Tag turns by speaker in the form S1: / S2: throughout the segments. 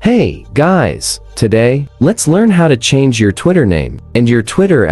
S1: Hey, guys! Today, let's learn how to change your Twitter name and your Twitter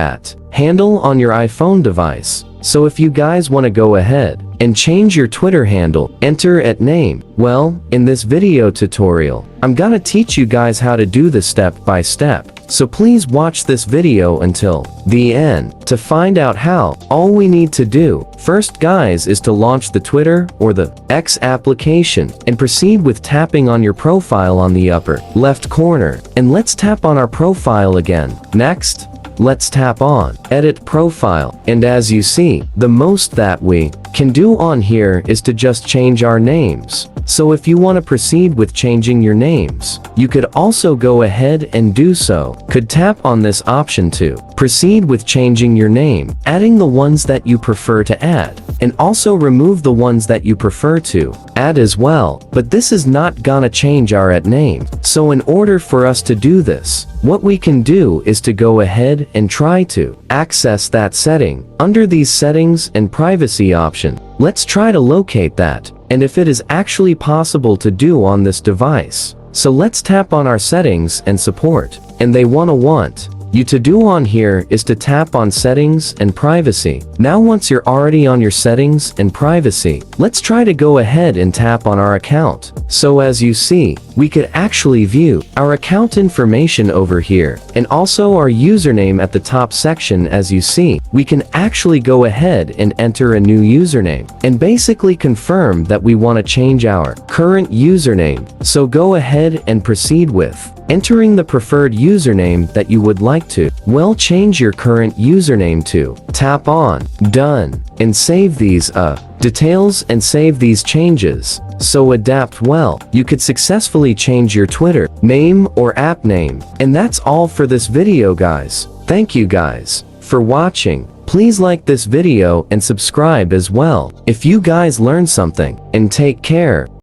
S1: handle on your iPhone device. So if you guys want to go ahead and change your Twitter handle, enter @name. Well, in this video tutorial, I'm gonna teach you guys how to do this step by step. So please watch this video until the end to find out how. All we need to do first, guys, is to launch the Twitter or the X application and proceed with tapping on your profile on the upper left corner. And let's tap on our profile again. Next, let's tap on Edit Profile. And as you see, the most that we can do on here is to just change our names. So if you want to proceed with changing your names, you could also go ahead and do so. Could tap on this option to proceed with changing your name, adding the ones that you prefer to add, and also remove the ones that you prefer to add as well. But this is not gonna change our @name. So in order for us to do this, what we can do is to go ahead and try to access that setting. Under these settings and privacy option, let's try to locate that, and if it is actually possible to do on this device. So let's tap on our settings and support, and they want you to do on here is to tap on settings and privacy. Now once you're already on your settings and privacy, let's try to go ahead and tap on our account. So as you see, we could actually view our account information over here, and also our username at the top section. As you see, we can actually go ahead and enter a new username and basically confirm that we want to change our current username. So go ahead and proceed with entering the preferred username that you would like to, well, change your current username to. Tap on Done and save these details and save these changes. So adapt well. You could successfully change your Twitter name or app name. And that's all for this video, guys. Thank you guys for watching. Please like this video and subscribe as well if you guys learned something, and take care.